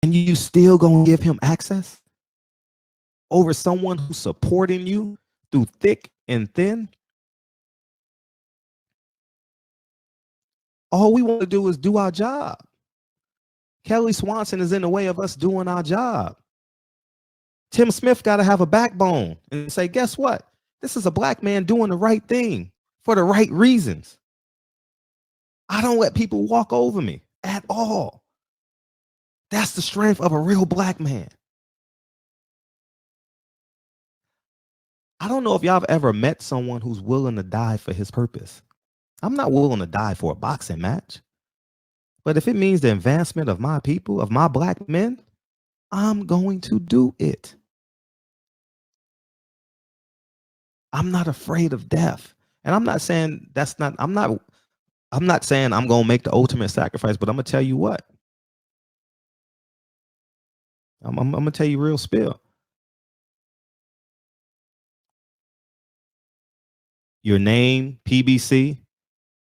And you still gonna give him access over someone who's supporting you through thick and thin? All we want to do is do our job. Kelly Swanson is in the way of us doing our job. Tim Smith got to have a backbone and say, guess what? This is a black man doing the right thing for the right reasons. I don't let people walk over me at all. That's the strength of a real black man. I don't know if y'all have ever met someone who's willing to die for his purpose. I'm not willing to die for a boxing match. But if it means the advancement of my people, of my black men, I'm going to do it. I'm not afraid of death. And I'm not saying I'm not saying I'm going to make the ultimate sacrifice, but I'm going to tell you what. I'm going to tell you real spill. Your name, PBC,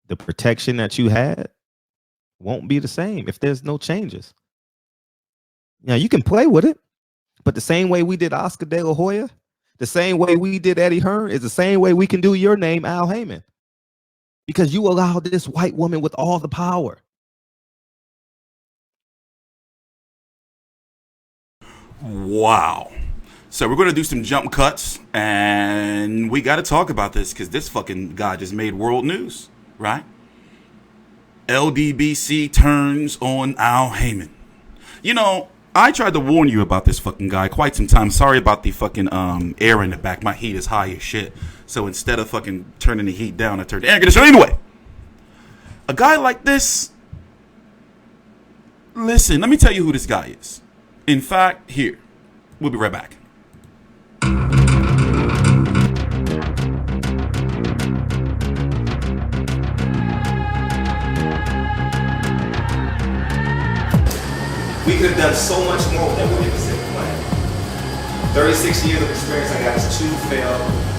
the protection that you had won't be the same if there's no changes. Now, you can play with it, but the same way we did Oscar De La Hoya, the same way we did Eddie Hearn, is the same way we can do your name, Al Haymon. Because you allowed this white woman with all the power. Wow. So we're going to do some jump cuts, and we got to talk about this because this fucking guy just made world news, right? LDBC turns on Al Haymon. You know, I tried to warn you about this fucking guy quite some time. Sorry about the fucking air in the back. My heat is high as shit. So instead of fucking turning the heat down, I turned the air conditioner. Anyway, a guy like this, listen, let me tell you who this guy is. In fact, here, we'll be right back. We could have done so much more with that William Pacific plan. 36 years of experience, I got us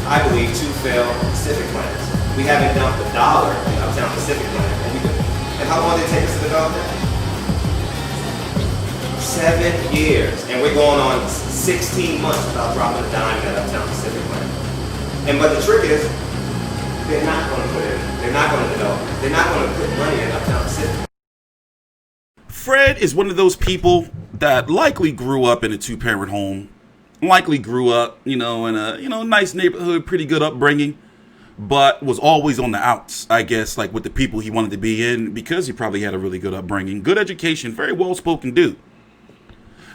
I believe, two failed Pacific plans. We haven't dumped $1 in Uptown Pacific plan. And how long did it take us to develop that? 7 years. And we're going on 16 months without dropping a dime in that Uptown Pacific plan. But the trick is, they're not going to put it in. They're not going to develop it. They're not going to put money in Uptown Pacific. Fred is one of those people that likely grew up in a two-parent home, likely grew up, in a, nice neighborhood, pretty good upbringing, but was always on the outs, I guess, like with the people he wanted to be in because he probably had a really good upbringing, good education, very well-spoken dude.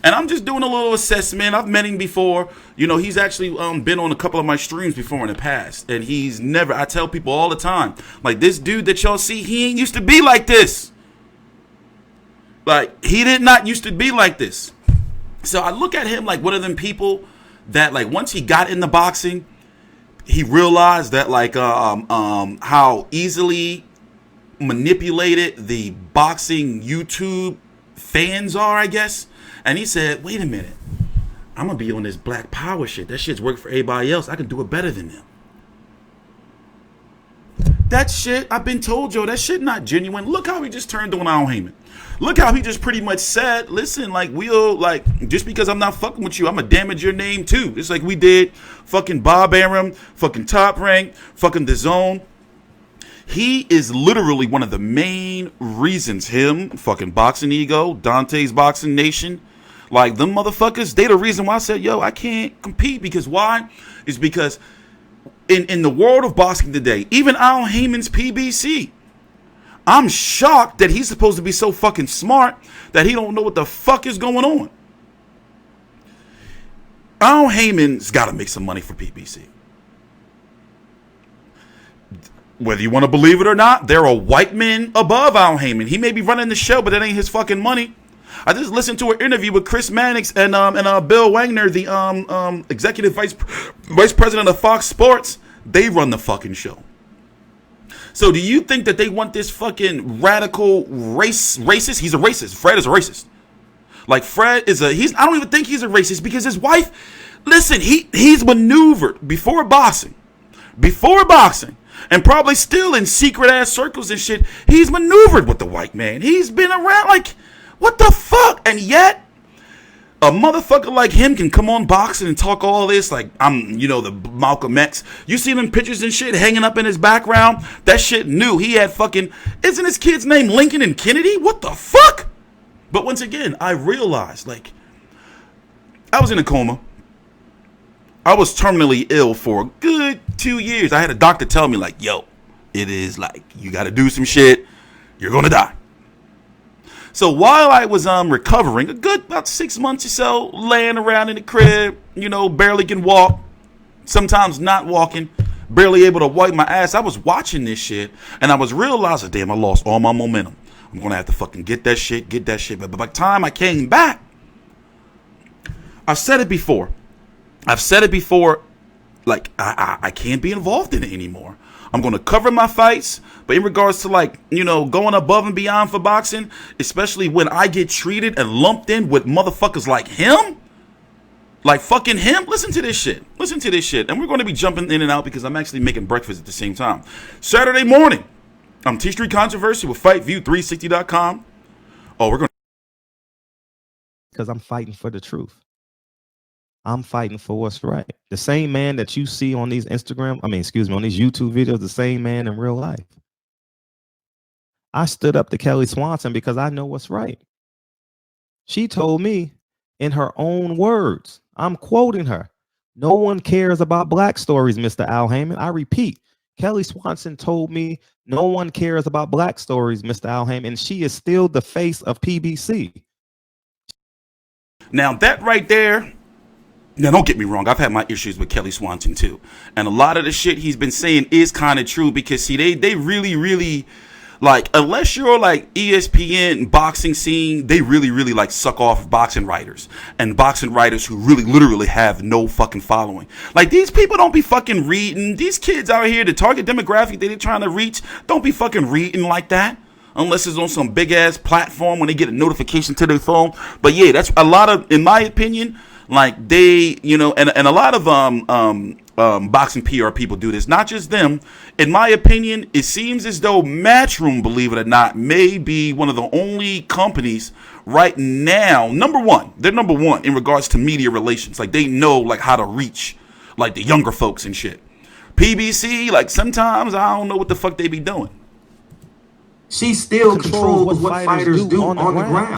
And I'm just doing a little assessment. I've met him before. He's actually been on a couple of my streams before in the past, and he's never, I tell people all the time, like, this dude that y'all see, he ain't used to be like this. Like, he did not used to be like this. So I look at him like one of them people that, like, once he got into boxing, he realized that, like, how easily manipulated the boxing YouTube fans are, I guess. And he said, wait a minute, I'm going to be on this black power shit. That shit's working for everybody else. I can do it better than them. That shit, I've been told, Joe, that shit not genuine. Look how he just turned on Al Haymon. Look how he just pretty much said, listen, like, just because I'm not fucking with you, I'm going to damage your name too. It's like we did fucking Bob Arum, fucking Top Rank, fucking The Zone. He is literally one of the main reasons him, fucking Boxing Ego, Dante's Boxing Nation, like, them motherfuckers, they the reason why I said, yo, I can't compete. Because why? It's because in the world of boxing today, even Al Haymon's PBC, I'm shocked that he's supposed to be so fucking smart that he don't know what the fuck is going on. Al Haymon's got to make some money for PBC. Whether you want to believe it or not, there are white men above Al Haymon. He may be running the show, but that ain't his fucking money. I just listened to an interview with Chris Mannix and Bill Wagner, the executive vice president of Fox Sports. They run the fucking show. So do you think that they want this fucking radical racist? He's a racist. Fred is a racist. Like, Fred is I don't even think he's a racist because his wife, listen, he's maneuvered before boxing, and probably still in secret ass circles and shit. He's maneuvered with the white man. He's been around, like, what the fuck? And yet A motherfucker like him can come on boxing and talk all this like I'm, the Malcolm X. You see them pictures and shit hanging up in his background? That shit new. He had fucking, isn't his kid's name Lincoln and Kennedy? What the fuck? But once again, I realized, like, I was in a coma. I was terminally ill for a good 2 years. I had a doctor tell me, like, yo, it is like, you got to do some shit. You're going to die. So while I was recovering, a good about 6 months or so, laying around in the crib, barely can walk, sometimes not walking, barely able to wipe my ass, I was watching this shit, and I was realizing, damn, I lost all my momentum. I'm going to have to fucking get that shit. But by the time I came back, I've said it before, like, I can't be involved in it anymore. I'm going to cover my fights, but in regards to, like, going above and beyond for boxing, especially when I get treated and lumped in with motherfuckers like him, like fucking him, listen to this shit. And we're going to be jumping in and out because I'm actually making breakfast at the same time. Saturday morning, I'm TstreeT Controversy with FightView360.com. Oh, we're going to. Because I'm fighting for the truth. I'm fighting for what's right. The same man that you see on these on these YouTube videos, the same man in real life. I stood up to Kelly Swanson because I know what's right. She told me in her own words, I'm quoting her, no one cares about black stories, Mr. Al Haymon. I repeat, Kelly Swanson told me no one cares about black stories, Mr. Al Haymon, and she is still the face of PBC. Now that right there, now don't get me wrong, I've had my issues with Kelly Swanson too. And a lot of the shit he's been saying is kind of true because see, they really, like, unless you're like ESPN boxing scene, they really like suck off boxing writers and boxing writers who really literally have no fucking following. Like, these people don't be fucking reading. These kids out here, the target demographic they're trying to reach, don't be fucking reading like that. Unless it's on some big ass platform when they get a notification to their phone. But yeah, that's a lot of, in my opinion, like they, and a lot of boxing PR people do this. Not just them. In my opinion, it seems as though Matchroom, believe it or not, may be one of the only companies right now. They're number one in regards to media relations. Like, they know like how to reach like the younger folks and shit. PBC, like, sometimes I don't know what the fuck they be doing. She still controls what fighters do on the ground.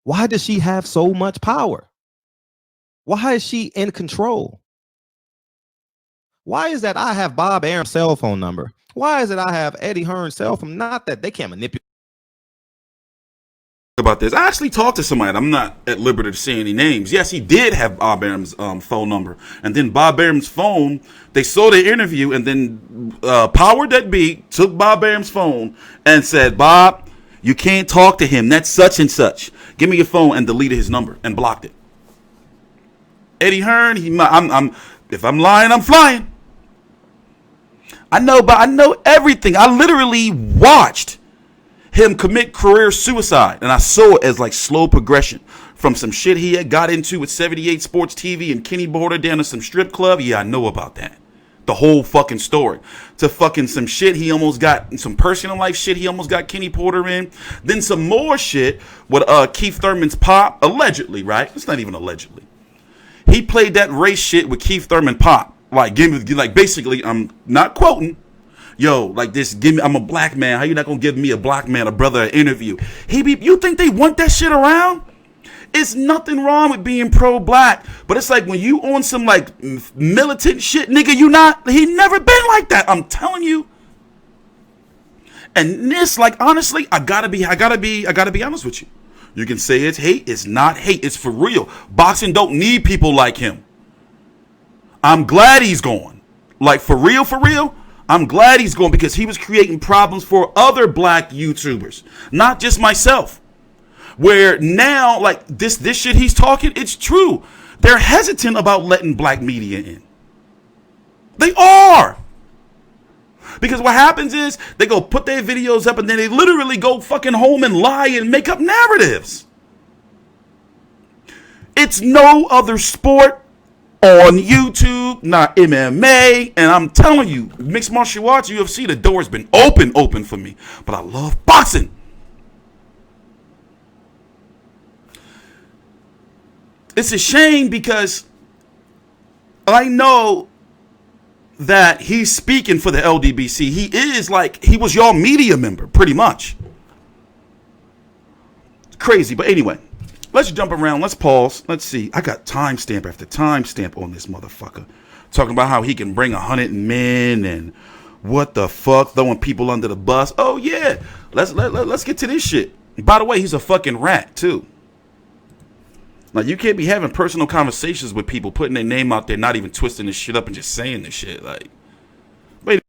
Why does she have so much power? Why is she in control? Why is that I have Bob Arum's cell phone number? Why is it I have Eddie Hearn's cell phone? Not that they can't manipulate. About this, I actually talked to somebody. I'm not at liberty to say any names. Yes, he did have Bob Arum's phone number, and then Bob Arum's phone. They saw the interview, and then Power That Beat took Bob Arum's phone and said, "Bob, you can't talk to him. That's such and such. Give me your phone," and deleted his number and blocked it. Eddie Hearn, if I'm lying, I'm flying. I know, but I know everything. I literally watched him commit career suicide, and I saw it as like slow progression from some shit he had got into with 78 Sports TV and Kenny Porter down to some strip club. Yeah, I know about that. The whole fucking story. To fucking some shit he almost got, some personal life shit he almost got Kenny Porter in. Then some more shit with Keith Thurman's pop, allegedly, right? It's not even allegedly. He played that race shit with Keith Thurman pop. Like, basically, I'm not quoting. Yo, like this, I'm a black man. How you not gonna give me a black man, a brother, an interview? You think they want that shit around? It's nothing wrong with being pro-black, but it's like when you on some like militant shit, nigga, he never been like that. I'm telling you. And this, like, honestly, I gotta be honest with you. You can say it's hate. It's not hate. It's for real. Boxing don't need people like him. I'm glad he's gone. Like, for real. I'm glad he's gone because he was creating problems for other black YouTubers, not just myself. Where now, like, this shit he's talking, it's true. They're hesitant about letting black media in. They are. Because what happens is they go put their videos up and then they literally go fucking home and lie and make up narratives. It's no other sport on YouTube, not MMA. And I'm telling you, mixed martial arts, UFC, the door's been open for me. But I love boxing. it's a shame because I know that he's speaking for the LDBC. He is like, he was your media member, pretty much. Crazy. But anyway, let's jump around. Let's pause. Let's see. I got timestamp after timestamp on this motherfucker. Talking about how he can bring 100 men and what the fuck, throwing people under the bus. Oh, yeah. Let's get to this shit. By the way, he's a fucking rat, too. Like, you can't be having personal conversations with people, putting their name out there, not even twisting this shit up and just saying this shit. Like, wait.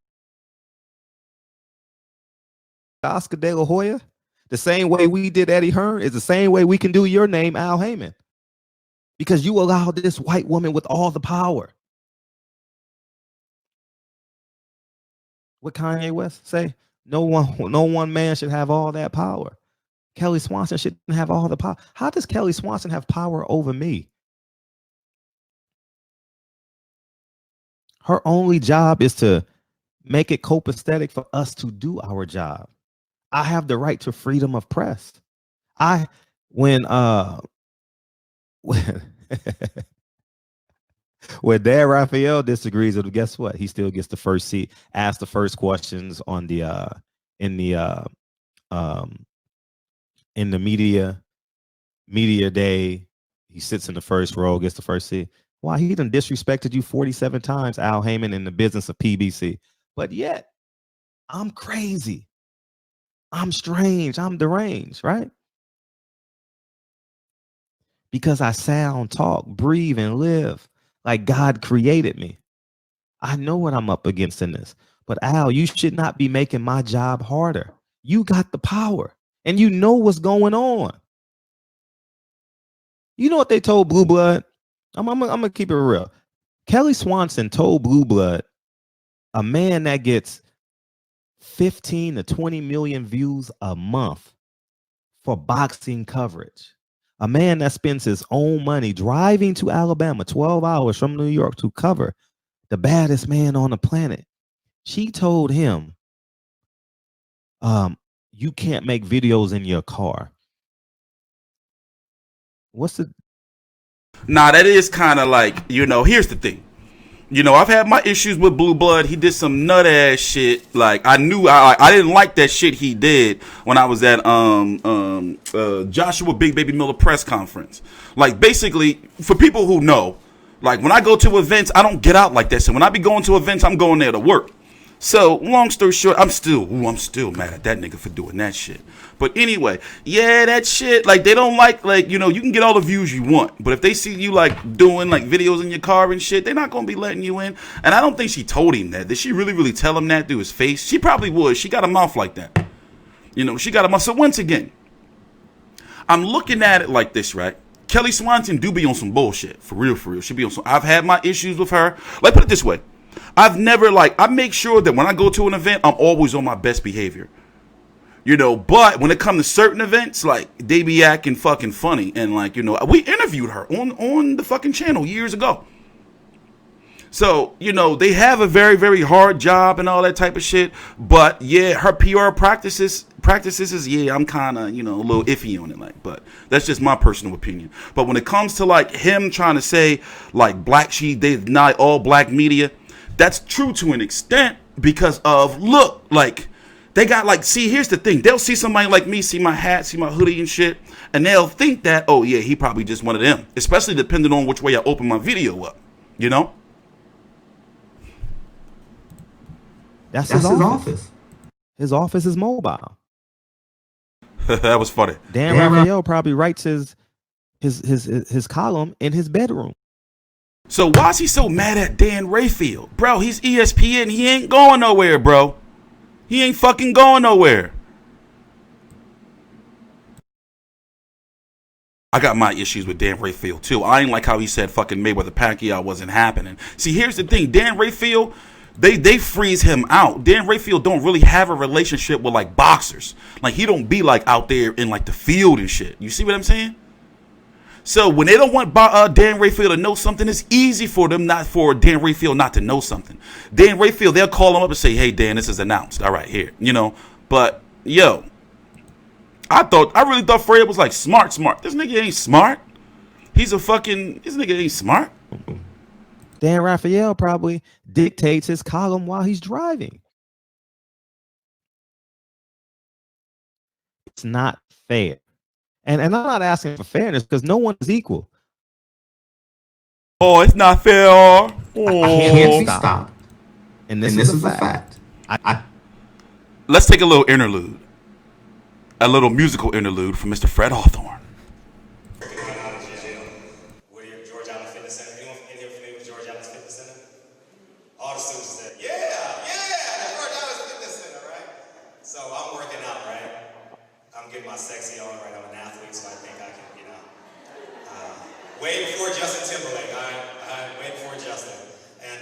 Oscar De La Hoya, the same way we did Eddie Hearn is the same way we can do your name, Al Haymon. Because you allowed this white woman with all the power. What Kanye West say? No one man should have all that power. Kelly Swanson shouldn't have all the power. How does Kelly Swanson have power over me? Her only job is to make it copacetic for us to do our job. I have the right to freedom of press. When Dan Raphael disagrees with him, guess what? He still gets the first seat, ask the first questions on the in the media day. He sits in the first row, gets the first seat. Why? He done disrespected you 47 times, Al Haymon, in the business of PBC. But yet, I'm crazy. I'm strange. I'm deranged, right? Because I sound, talk, breathe, and live like God created me. I know what I'm up against in this. But Al, you should not be making my job harder. You got the power. And you know what's going on. You know what they told Blue Blood? I'm gonna keep it real. Kelly Swanson told Blue Blood, a man that gets 15 to 20 million views a month for boxing coverage, a man that spends his own money driving to Alabama 12 hours from New York to cover the baddest man on the planet. She told him, you can't make videos in your car. What's the... Nah, that is kind of like, here's the thing. I've had my issues with Blue Blood. He did some nut ass shit. Like, I knew I didn't like that shit he did when I was at Joshua Big Baby Miller press conference. Like, basically, for people who know, like, when I go to events, I don't get out like that. So when I be going to events, I'm going there to work. So, long story short, I'm still mad at that nigga for doing that shit. But anyway, yeah, that shit, like, they don't like, you can get all the views you want. But if they see you, like, doing, like, videos in your car and shit, they're not going to be letting you in. And I don't think she told him that. Did she really tell him that through his face? She probably would. She got a mouth like that. She got a mouth. So, once again, I'm looking at it like this, right? Kelly Swanson do be on some bullshit. For real. She be on some... I've had my issues with her. Like, put it this way. I've never, I make sure that when I go to an event, I'm always on my best behavior. But when it comes to certain events, like, they be acting fucking funny. And, we interviewed her on the fucking channel years ago. So, they have a very, very hard job and all that type of shit. But, yeah, her PR practices is, yeah, I'm kind of, a little iffy on it. But that's just my personal opinion. But when it comes to, him trying to say, they deny all black media, that's true to an extent because of, look, they got, see, here's the thing. They'll see somebody like me, see my hat, see my hoodie and shit, and they'll think that, oh, yeah, he probably just one of them, especially depending on which way I open my video up, That's his office. His office is mobile. That was funny. Dan Raphael probably writes his column in his bedroom. So why is he so mad at Dan Raphael? Bro, he's ESPN. He ain't going nowhere, bro. He ain't fucking going nowhere. I got my issues with Dan Raphael, too. I ain't like how he said fucking Mayweather Pacquiao wasn't happening. See, here's the thing. Dan Raphael, they freeze him out. Dan Raphael don't really have a relationship with, boxers. He don't be, out there in, the field and shit. You see what I'm saying? So when they don't want Dan Raphael to know something, it's easy for them, not for Dan Raphael not to know something. Dan Raphael, they'll call him up and say, hey, Dan, this is announced. All right, here, But, I really thought Fred was, smart. This nigga ain't smart. He's a fucking, this nigga ain't smart. Dan Raphael probably dictates his column while he's driving. It's not fair. And I'm not asking for fairness because no one is equal. Oh, it's not fair. I can't be stopped. And this is a fact. Let's take a little interlude. A little musical interlude from Mr. Fred Hawthorne. All the students said, yeah, the George Allen Fitness Center, right? So I'm working out, right? I'm getting my sexy on, right? I'm an athlete, so I think I can, way before Justin Timberlake, all right? Way before Justin. And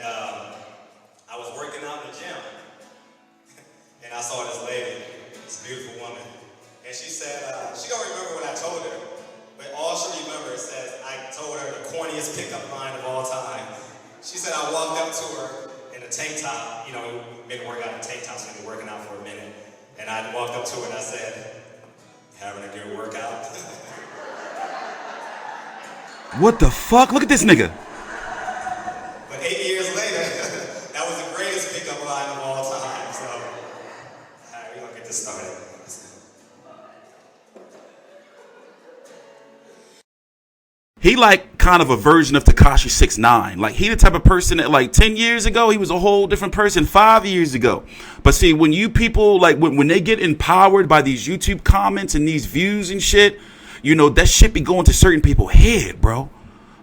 I was working out in the gym, and I saw this lady, this beautiful woman, and she said, she don't remember what I told her, but all she remembers says, I told her the corniest pickup line of all time. She said I walked up to her in a tank top, been working out in a tank top, so I've been working out for a minute. And I walked up to her and I said, having a good workout? What the fuck? Look at this nigga. But 8 years later, that was the greatest pickup line of all time. So, all right, we're gonna get this started. He like kind of a version of Tekashi 6ix9ine. Like he the type of person that like 10 years ago, he was a whole different person 5 years ago. But see, when you people like when they get empowered by these YouTube comments and these views and shit, that shit be going to certain people's head, bro.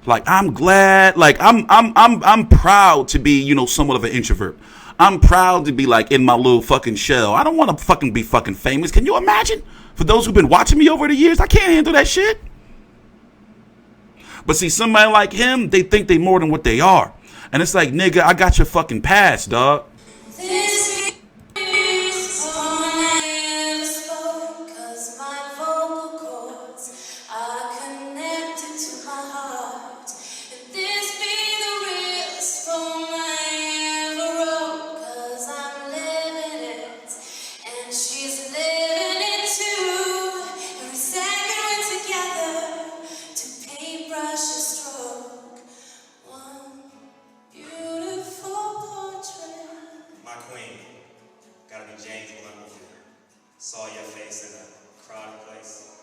Like I'm glad, like I'm proud to be, somewhat of an introvert. I'm proud to be like in my little fucking shell. I don't want to fucking be fucking famous. Can you imagine? For those who've been watching me over the years, I can't handle that shit. But see, somebody like him, they think they more than what they are. And it's like, nigga, I got your fucking pass, dog. Saw your face in a crowded place.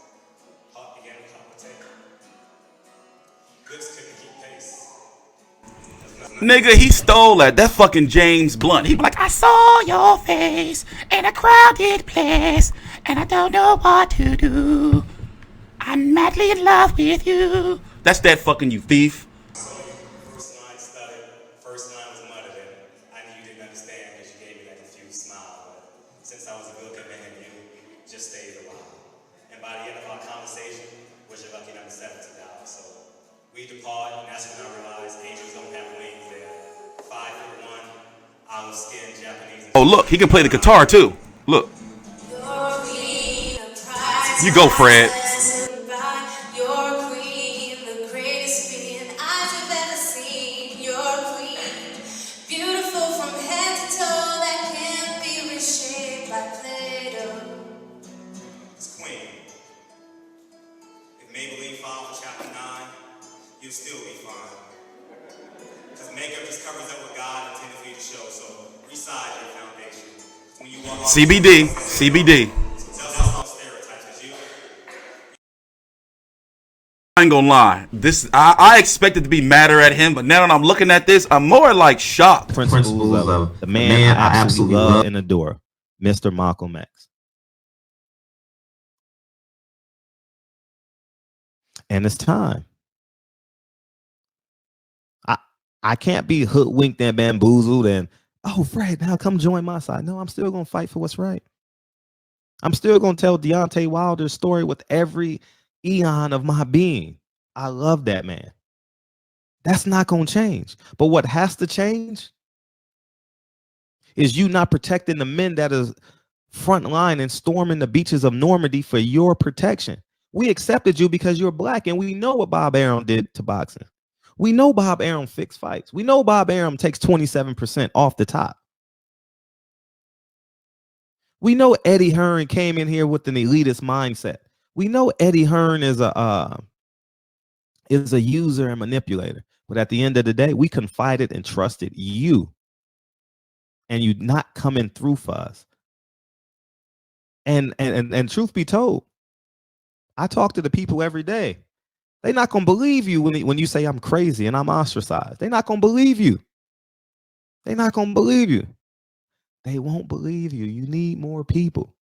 Hot began to palpitate. Lips couldn't keep pace. Nigga, he stole that. That fucking James Blunt. He be like, I saw your face in a crowded place, and I don't know what to do. I'm madly in love with you. That's that fucking you thief. First line stuttered. First line was muttered, and I knew you didn't understand because you gave me that confused smile. But since I was a good man, you just stayed a while. And by the end of our conversation, was your lucky number 70 dial. So we depart, and that's when I realized angels don't have wings. They're 5'1", olive skin, Japanese. Oh, look, he can play the guitar too. Look. You go, Fred. You'll still be fine. Because makeup just covers up what God intended for you to show. So resize your foundation. When you walk CBD. I ain't gonna lie. I expected to be madder at him, but now that I'm looking at this, I'm more like shocked. Principles of the man I absolutely love and adore, Mr. Malcolm X. And it's time. I can't be hoodwinked and bamboozled and, oh, Fred, now come join my side. No, I'm still going to fight for what's right. I'm still going to tell Deontay Wilder's story with every eon of my being. I love that man. That's not going to change. But what has to change is you not protecting the men that is front line and storming the beaches of Normandy for your protection. We accepted you because you're black, and we know what Bob Arum did to boxing. We know Bob Arum fixed fights. We know Bob Arum takes 27% off the top. We know Eddie Hearn came in here with an elitist mindset. We know Eddie Hearn is is a user and manipulator. But at the end of the day, we confided and trusted you, and you not coming through for us. And truth be told, I talk to the people every day. They're not gonna believe you when you say I'm crazy and I'm ostracized. They're not gonna believe you. They're not gonna believe you. They won't believe you. You need more people.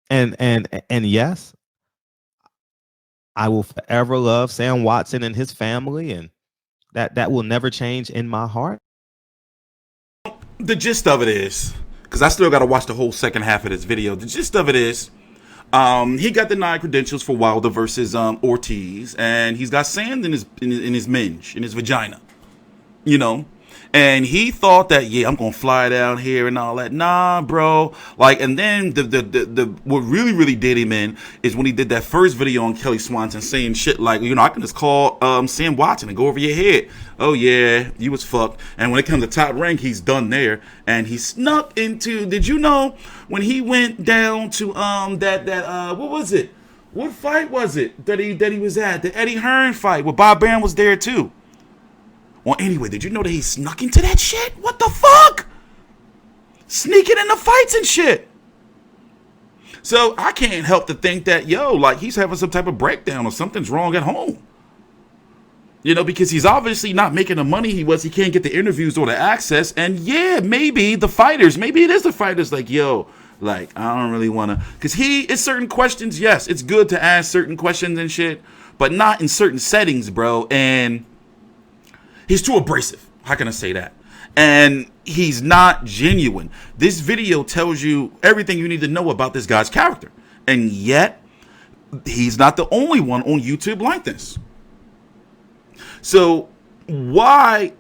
And yes, I will forever love Sam Watson and his family, and that will never change in my heart. The gist of it is, because I still got to watch the whole second half of this video. The gist of it is, he got denied credentials for Wilder versus Ortiz, and he's got sand in his minge, in his vagina, you know. And he thought that, yeah, I'm gonna fly down here and all that. Nah, bro. Like, and then the what really did him in is when he did that first video on Kelly Swanson saying shit like, you know, I can just call Sam Watson and go over your head. Oh yeah, you was fucked. And when it comes to Top Rank, he's done there. And he snuck into. Did you know when he went down to what was it? What fight was it that he was at? The Eddie Hearn fight where Bob Arum was there too. Well, anyway, did you know that he snuck into that shit? What the fuck? Sneaking into fights and shit. So I can't help to think that, yo, like he's having some type of breakdown or something's wrong at home. You know, because he's obviously not making the money he was. He can't get the interviews or the access. And yeah, maybe it is the fighters like, yo, like, I don't really want to. Because it's certain questions, yes, it's good to ask certain questions and shit, but not in certain settings, bro. And he's too abrasive. How can I say that? And he's not genuine. This video tells you everything you need to know about this guy's character. And yet, he's not the only one on YouTube like this. So, why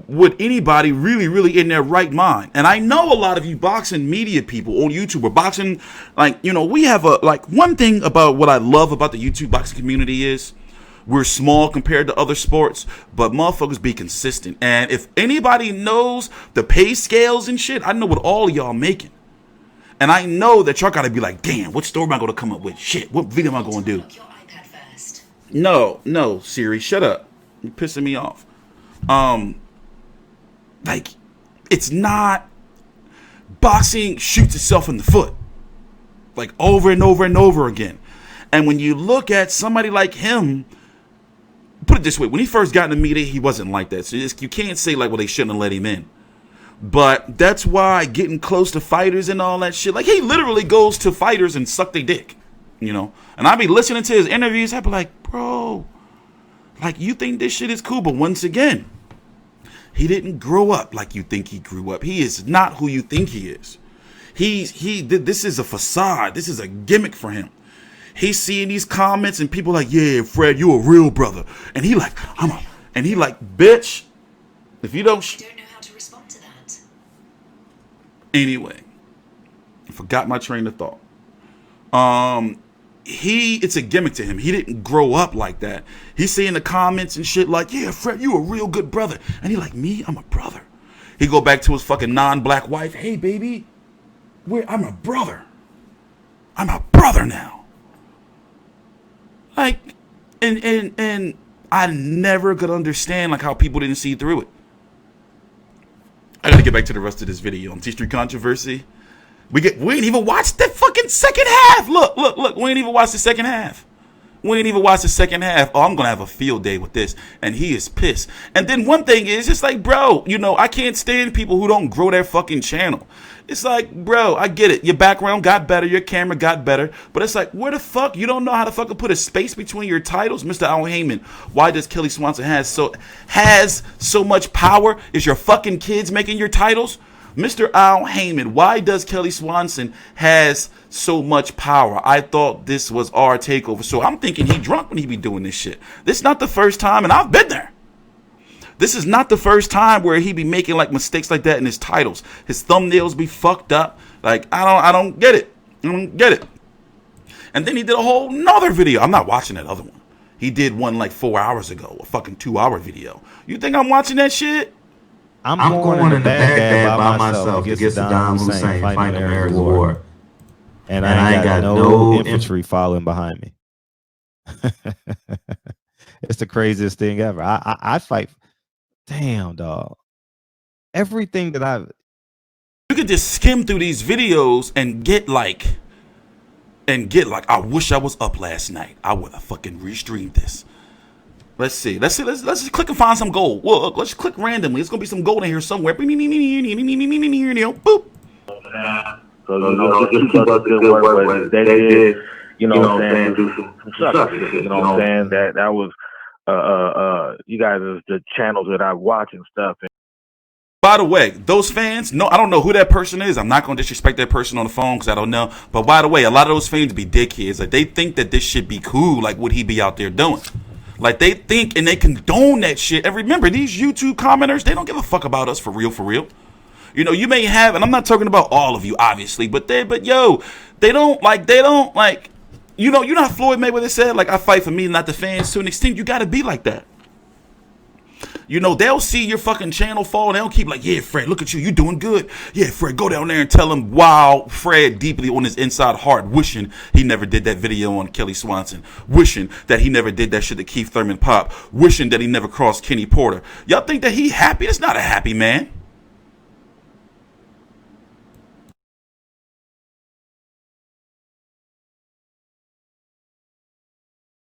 would anybody really in their right mind? And I know a lot of you boxing media people on YouTube or boxing, like, you know, we have one thing about what I love about the YouTube boxing community is, we're small compared to other sports, but motherfuckers be consistent. And if anybody knows the pay scales and shit, I know what all of y'all making. And I know that y'all gotta be like, damn, what story am I gonna come up with? Shit, what video am I gonna do? No, Siri, shut up. You're pissing me off. Like, it's not. Boxing shoots itself in the foot. Like, over and over and over again. And when you look at somebody like him, put it this way, when he first got in the media, he wasn't like that. So you can't say like, well, they shouldn't have let him in. But that's why getting close to fighters and all that shit, like he literally goes to fighters and suck their dick, you know. And I be listening to his interviews, I be like, bro, like you think this shit is cool, but once again, he didn't grow up like you think he grew up. He is not who you think he is. This is a facade. This is a gimmick for him. He's seeing these comments and people like, yeah, Fred, you a real brother. And he like, bitch, if you don't... I don't know how to respond to that. Anyway, I forgot my train of thought. It's a gimmick to him. He didn't grow up like that. He's seeing the comments and shit like, yeah, Fred, you a real good brother. And he like, me, I'm a brother. He go back to his fucking non-black wife. Hey, baby, I'm a brother. I'm a brother now. Like, and I never could understand like how people didn't see through it. I gotta get back to the rest of this video on TstreeT controversy. We ain't even watched the fucking second half. Look. We ain't even watched the second half. Oh, I'm gonna have a field day with this. And he is pissed. And then one thing is, it's like, bro, you know, I can't stand people who don't grow their fucking channel. It's like, bro, I get it. Your background got better. Your camera got better. But it's like, where the fuck? You don't know how to fucking put a space between your titles? Mr. Al Haymon, why does Kelly Swanson has so much power? Is your fucking kids making your titles? Mr. Al Haymon, why does Kelly Swanson has so much power? I thought this was our takeover. So I'm thinking he drunk when he be doing this shit. This is not the first time, and I've been there. This is not the first time where he be making like mistakes like that in his titles. His thumbnails be fucked up. Like, I don't get it. And then he did a whole nother video. I'm not watching that other one. He did one like 4 hours ago, a fucking 2-hour video. You think I'm watching that shit? I'm going in the Baghdad by myself against Saddam Hussein fighting Arab war. And I ain't got no infantry following behind me. It's the craziest thing ever. I fight. Damn, dog. Everything that I've. You could just skim through these videos and get like, I wish I was up last night. I would have fucking restreamed this. Let's see. Let's just click and find some gold. Well, let's click randomly. It's gonna be some gold in here somewhere. Boop. So, you know, just keep up the good work, but they did, you know what I'm saying, do some suck shit, you know what I'm saying? That was, you guys are the channels that I watch and stuff. By the way, those fans, no, I don't know who that person is. I'm not going to disrespect that person on the phone because I don't know. But by the way, a lot of those fans be dickheads. Like, they think that this shit be cool, like what he be out there doing. Like, they think and they condone that shit. And remember, these YouTube commenters, they don't give a fuck about us for real, for real. You know, you may have, and I'm not talking about all of you, obviously, but yo, they don't like, you know, you're not Floyd Mayweather said, like, I fight for me, not the fans. To an extent, you got to be like that. You know, they'll see your fucking channel fall, and they'll keep like, yeah, Fred, look at you, you doing good. Yeah, Fred, go down there and tell him, wow, Fred deeply on his inside heart, wishing he never did that video on Kelly Swanson, wishing that he never did that shit to Keith Thurman Pop, wishing that he never crossed Kenny Porter. Y'all think that he happy? That's not a happy man.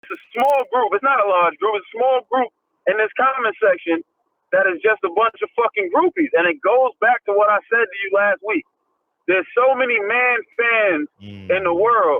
It's a small group. It's not a large group. It's a small group in this comment section that is just a bunch of fucking groupies. And it goes back to what I said to you last week. There's so many man fans in the world.